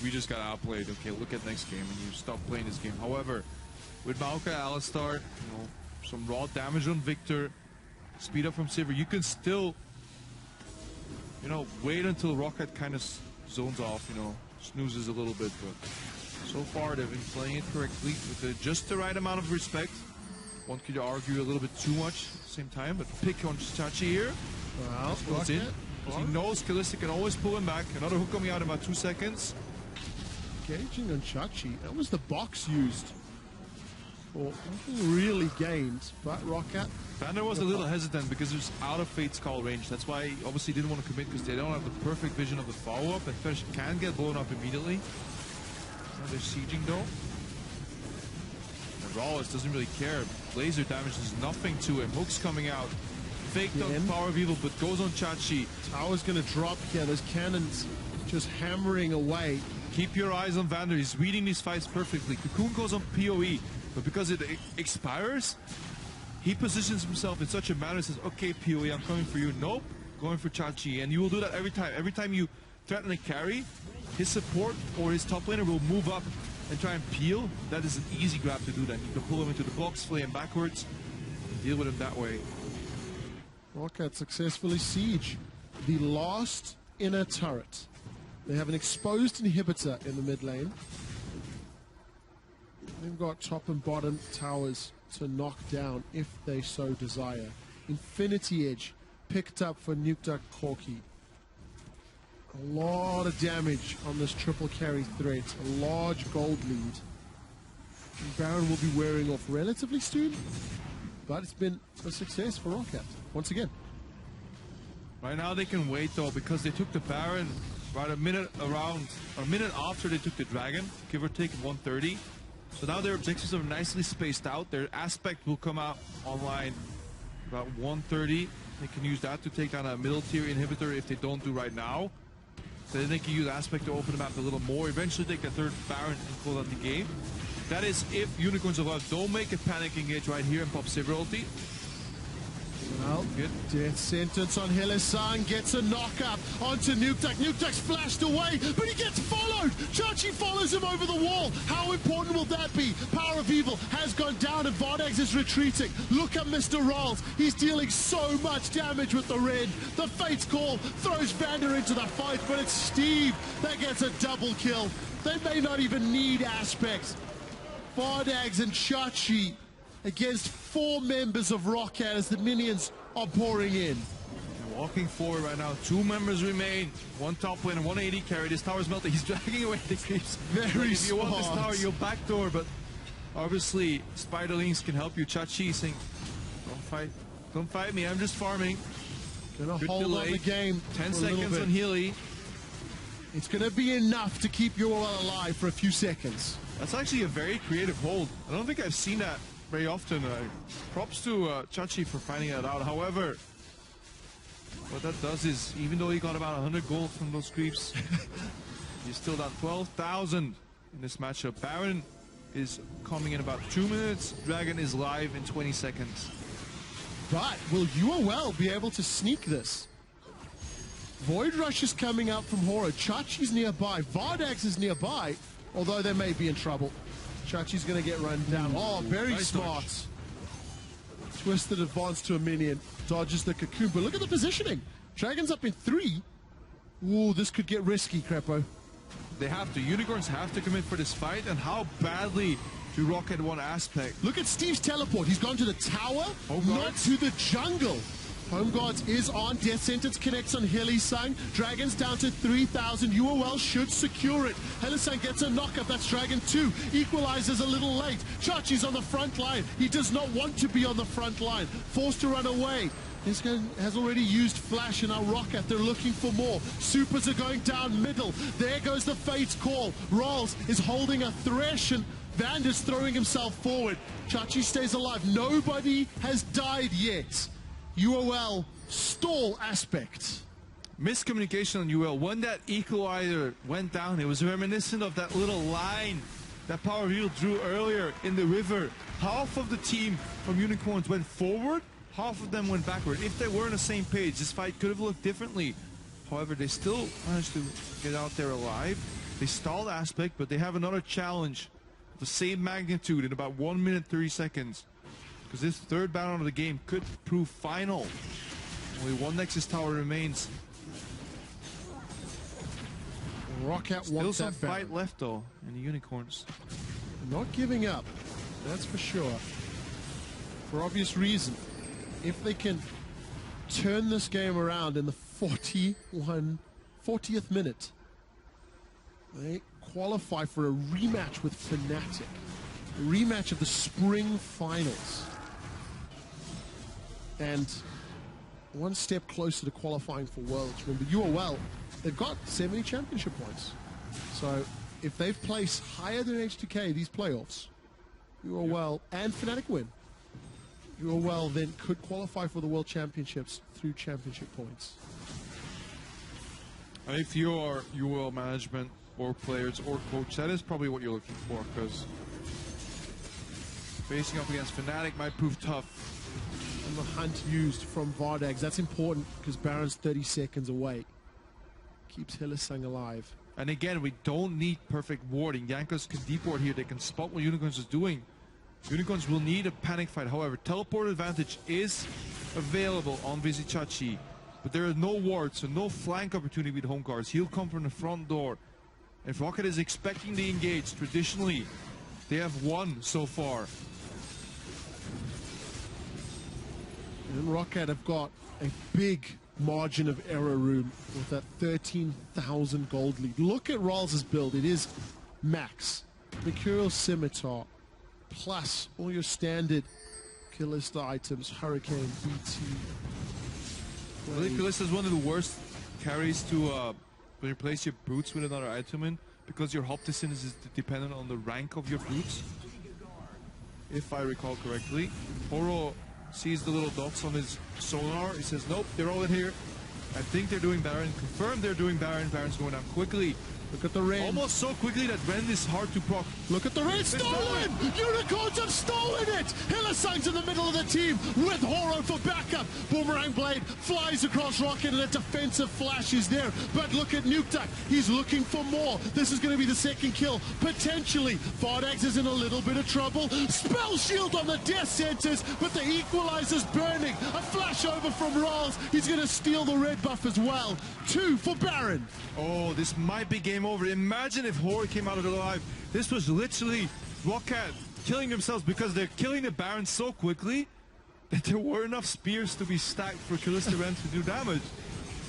We just got outplayed. Okay, look at next game, and you stop playing this game. However, with Maoka, Alistar, you know, some raw damage on Victor, speed up from Sivir, you can still, you know, wait until Roccat kind of zones off, you know, snoozes a little bit, but so far they've been playing it correctly with just the right amount of respect. One could argue a little bit too much at the same time, but pick on Chachi here. Well, goes in. He knows Kalista can always pull him back. Another hook coming out in about 2 seconds. Engaging on Chachi. That was the box used. Well, nothing really gained, but Roccat. Vander was a little hesitant because it was out of Fate's call range. That's why he obviously didn't want to commit, because they don't have the perfect vision of the follow-up, and Fish can get blown up immediately. Now they're sieging though. And Rawless doesn't really care. Laser damage is nothing to him. Hook's coming out. Faked on Power of Evil, but goes on Chachi. Tower's going to drop here. Those cannons just hammering away. Keep your eyes on Vander. He's reading these fights perfectly. Cocoon goes on PoE. But because it expires, he positions himself in such a manner, says, okay, PoE, I'm coming for you. Nope, going for Chachi. And you will do that every time. Every time you threaten a carry, his support or his top laner will move up and try and peel. That is an easy grab to do that. You can pull him into the box, flay him backwards, and deal with him that way. Roccat successfully siege the last inner turret. They have an exposed inhibitor in the mid lane. They've got top and bottom towers to knock down if they so desire. Infinity Edge picked up for Nuke Corki. A lot of damage on this triple carry threat. A large gold lead. And Baron will be wearing off relatively soon, but it's been a success for Roccat once again. Right now they can wait though, because they took the Baron right a minute after they took the Dragon, give or take 130. So now their objectives are nicely spaced out. Their aspect will come out online about 130. They can use that to take down a middle tier inhibitor if they don't do right now. So then they can use aspect to open the map a little more. Eventually take a 3rd Baron and close out the game. That is if Unicorns of Love don't make a panic engage right here and pop Sivir ulti. Well, Good. death sentence on Hillesang, gets a knockup onto Nukeduck. Nukeduck's flashed away, but he gets followed. Chachi follows him over the wall. How important will that be? Power of Evil has gone down and Vardags is retreating. Look at Mr. Rolls. He's dealing so much damage with the red. The Fate's Call throws Vander into the fight, but it's Steve that gets a double kill. They may not even need aspects. Vardags and Chachi against 4 members of Roccat as the minions are pouring in. Walking forward right now, 2 members remain. 1 top lane and 180 carry. This tower's melting. He's dragging away the creeps. Very If you want this smart. tower, you'll backdoor, but obviously Spiderlings can help you. Chachi saying, don't fight me, I'm just farming. Gonna Good hold delay. on the game 10 for a little seconds bit. on Healy. It's gonna be enough to keep UOL alive for a few seconds. That's actually a very creative hold. I don't think I've seen that very often. Props to Chachi for finding that out. However, what that does is, even though he got about 100 gold from those creeps, he's still down 12,000 in this matchup. Baron is coming in about 2 minutes. Dragon is live in 20 seconds. But will UOL be able to sneak this? Void Rush is coming out from Horror. Chachi's nearby. Vardags is nearby, although they may be in trouble. Chachi's going to get run down. Oh, very nice smart. dodge. Twisted advance to a minion. Dodges the cocoon. But look at the positioning. Dragon's up in 3. Ooh, this could get risky, Crepo. They have to. Unicorns have to commit for this fight. And how badly do Roccat want aspect? Look at Steve's teleport. He's gone to the tower, Home not guards. to the jungle. Home Guards is on. Death Sentence connects on Hillesang. Dragon's down to 3,000. UOL should secure it. Hillesang gets a knockup. That's Dragon 2. Equalizes a little late. Chachi's on the front line. He does not want to be on the front line. Forced to run away. This guy has already used Flash and now Roccat. They're looking for more. Supers are going down middle. There goes the Fate's Call. Rolls is holding a Thresh and Vander's throwing himself forward. Chachi stays alive. Nobody has died yet. UOL stall aspect. Miscommunication on UL. When that equalizer went down, it was reminiscent of that little line that Power of Evil drew earlier in the river. Half of the team from Unicorns went forward, half of them went backward. If they were on the same page, this fight could have looked differently. However, they still managed to get out there alive. They stalled aspect, but they have another challenge of the same magnitude in about 1 minute 30 seconds. Because this third battle of the game could prove final. Only 1 Nexus tower remains. Roccat Still wants some that battle. fight left though in the Unicorns. Not giving up, that's for sure. For obvious reason. If they can turn this game around in the 40th minute, they qualify for a rematch with Fnatic. A rematch of the spring finals. And 1 step closer to qualifying for Worlds. Remember, UOL, they've got 70 championship points. So if they've placed higher than H2K these playoffs, UOL and Fnatic win, UOL then could qualify for the World Championships through championship points. And if you are UOL management or players or coach, that is probably what you're looking for, because facing up against Fnatic might prove tough. And the hunt used from Vardags, that's important because Baron's 30 seconds away. Keeps Hillesang alive. And again, we don't need perfect warding. Jankos can deep ward here. They can spot what Unicorns is doing. Unicorns will need a panic fight. However, teleport advantage is available on Chachi. But there are no wards, so no flank opportunity with home guards. He'll come from the front door. If Roccat is expecting the engage, traditionally, they have won so far. And Roccat have got a big margin of error room with that 13,000 gold lead. Look at Rolls' build. It is max. Mercurial Scimitar, plus all your standard Killista items, Hurricane, BT. I think Killista is one of the worst carries to replace your brutes with another item in, because your hop distance is dependent on the rank of your brutes. If I recall correctly. Oro sees the little dots on his sonar. He says, nope, they're all in here. I think they're doing Baron. Confirmed they're doing Baron. Baron's going down quickly. Look at the rain. Almost so quickly that Ren is hard to proc. Look at the rain. Stolen! Unicorns have stolen it! Hillesang's in the middle of the team with Horo for backup. Boomerang Blade flies across Roccat and a defensive flash is there. But look at Nukeduck. He's looking for more. This is going to be the second kill. Potentially. Vardags is in a little bit of trouble. Spell shield on the death sentence, but the equalizer's burning. A flash over from Rawls. He's going to steal the red buff as well. 2 for Baron. Oh, this might be game over. Imagine if Horo came out of it alive. This was literally Roccat killing themselves because they're killing the Baron so quickly that there were enough spears to be stacked for Kalista Ren to do damage.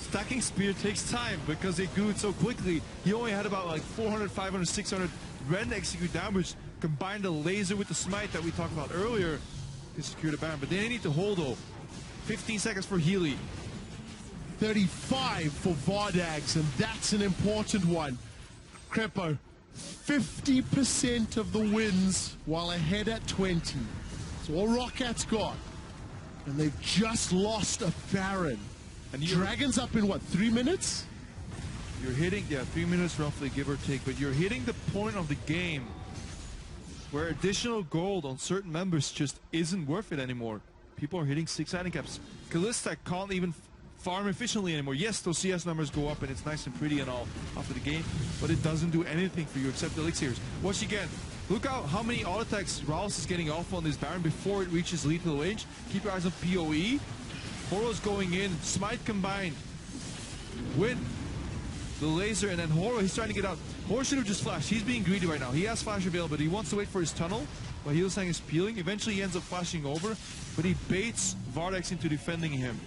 Stacking spear takes time because they do it so quickly. He only had about like 400, 500, 600 Ren execute damage. Combine the laser with the smite that we talked about earlier to secure the Baron. But they need to hold though. 15 seconds for Healy. 35 for Vardags, and that's an important one. Crepo, 50% of the wins while ahead at 20. That's all Rockat's got. And they've just lost a Baron. And Dragon's up in what, 3 minutes? You're hitting, yeah, 3 minutes roughly, give or take, but you're hitting the point of the game where additional gold on certain members just isn't worth it anymore. People are hitting 6 handicaps. Kalista can't even farm efficiently anymore. Yes, those CS numbers go up and it's nice and pretty and all after the game, but it doesn't do anything for you except elixirs. Watch again. Look out how many auto attacks Rawls is getting off on this Baron before it reaches lethal range. Keep your eyes on PoE. Horo's going in. Smite combined with the laser, and then Horo, he's trying to get out. Horo should have just flashed. He's being greedy right now. He has flash available, but he wants to wait for his tunnel while Hillesang is peeling. Eventually he ends up flashing over, but he baits Vardags into defending him.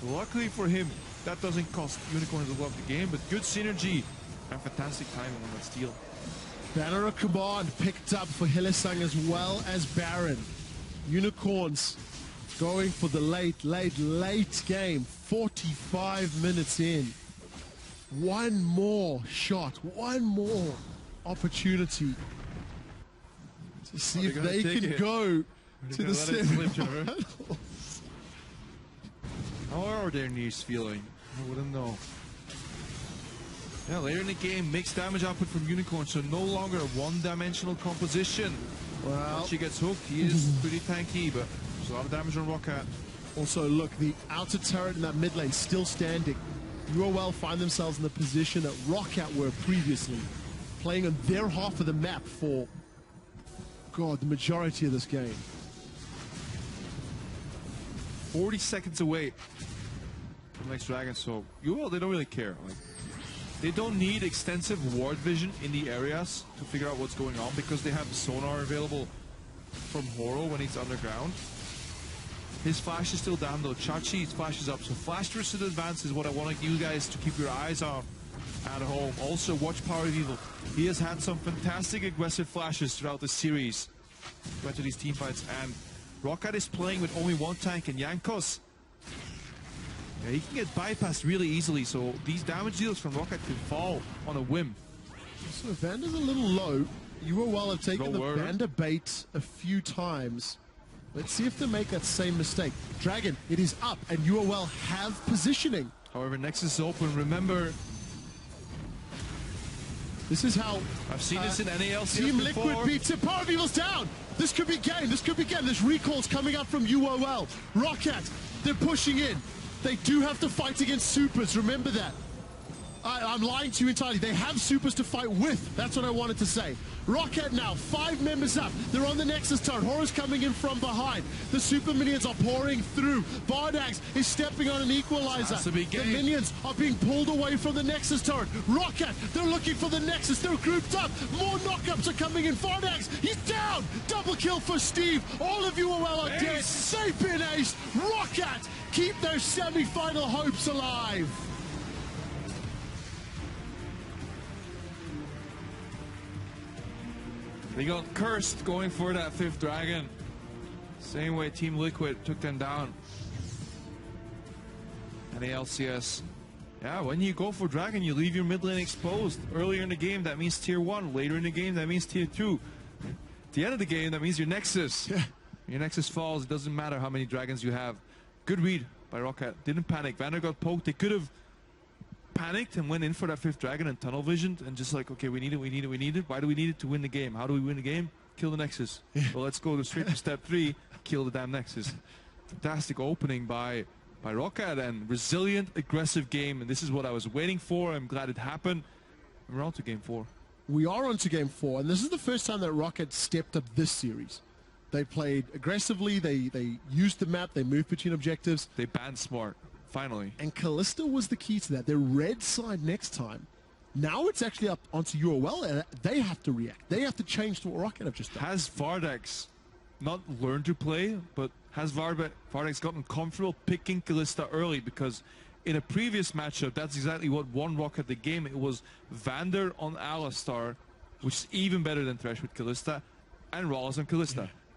So luckily for him, that doesn't cost Unicorns a lot of the game, but good synergy and fantastic timing on that steal. Banner of Command picked up for Hillesang as well as Baron. Unicorns going for the late game. 45 minutes in. One more shot, one more opportunity to see if they can go to the semifinals. How are their knees feeling? I wouldn't know. Yeah, later in the game, mixed damage output from Unicorn, so no longer a one-dimensional composition. Well, once she gets hooked, he is pretty tanky, but there's a lot of damage on Roccat. Also, look, the outer turret in that mid lane still standing. UOL find themselves in the position that Roccat were previously, playing on their half of the map for, God, the majority of this game. 40 seconds away from next Dragon, so UOL, they don't really care. Like, they don't need extensive ward vision in the areas to figure out what's going on because they have sonar available from Horo when he's underground. His flash is still down though. Chachi's flash is up, so flash versus advance is what I want you guys to keep your eyes on at home. Also, watch Power of Evil. He has had some fantastic aggressive flashes throughout the series to enter these teamfights, and Roccat is playing with only one tank, and Jankos, yeah, he can get bypassed really easily, so these damage deals from Roccat can fall on a whim. So Vander's a little low. UOL have taken the Vander bait a few times. Let's see if they make that same mistake. Dragon, it is up, and UOL have positioning. However, Nexus is open. Remember, this is how I've seen this in NALCS Team before. Liquid beats it. Power of Evil's down. This could be game. This could be game. There's recalls coming up from UOL. Roccat, they're pushing in. They do have to fight against supers. Remember that. I'm lying to you entirely. They have supers to fight with. That's what I wanted to say. Roccat now, 5 members up. They're on the Nexus turret. Horo's coming in from behind. The super minions are pouring through. Vardags is stepping on an equalizer. The minions are being pulled away from the Nexus turret. Roccat, they're looking for the Nexus. They're grouped up. More knockups are coming in. Vardags, he's down. Double kill for Steve. All of you are dead. They've been aced. Roccat keep their semi-final hopes alive. They got cursed going for that 5th Dragon. Same way Team Liquid took them down. And the LCS. Yeah, when you go for Dragon, you leave your mid lane exposed. Earlier in the game, that means tier 1. Later in the game, that means tier 2. At the end of the game, that means your Nexus. Your Nexus falls. It doesn't matter how many Dragons you have. Good read by Roccat. Didn't panic. Vander got poked. They could have panicked and went in for that 5th dragon and tunnel visioned and just like, okay, we need it, we need it, we need it. Why do we need it? To win the game. How do we win the game? Kill the Nexus. Well, let's go straight to step 3, kill the damn Nexus. Fantastic opening by Roccat, and resilient, aggressive game, and this is what I was waiting for. I'm glad it happened. We're on to game 4. We are on to game 4, and this is the first time that Roccat stepped up this series. They played aggressively, they used the map, they moved between objectives. They banned smart, finally. And Kalista was the key to that. Their red side next time. Now it's actually up onto UOL, and they have to react. They have to change to what Roccat have just done. Has Vardex not learned to play, but has Vardex gotten comfortable picking Kalista early? Because in a previous matchup, that's exactly what won Roccat the game. It was Vander on Alistar, which is even better than Thresh with Kalista, and Rawls on Kalista.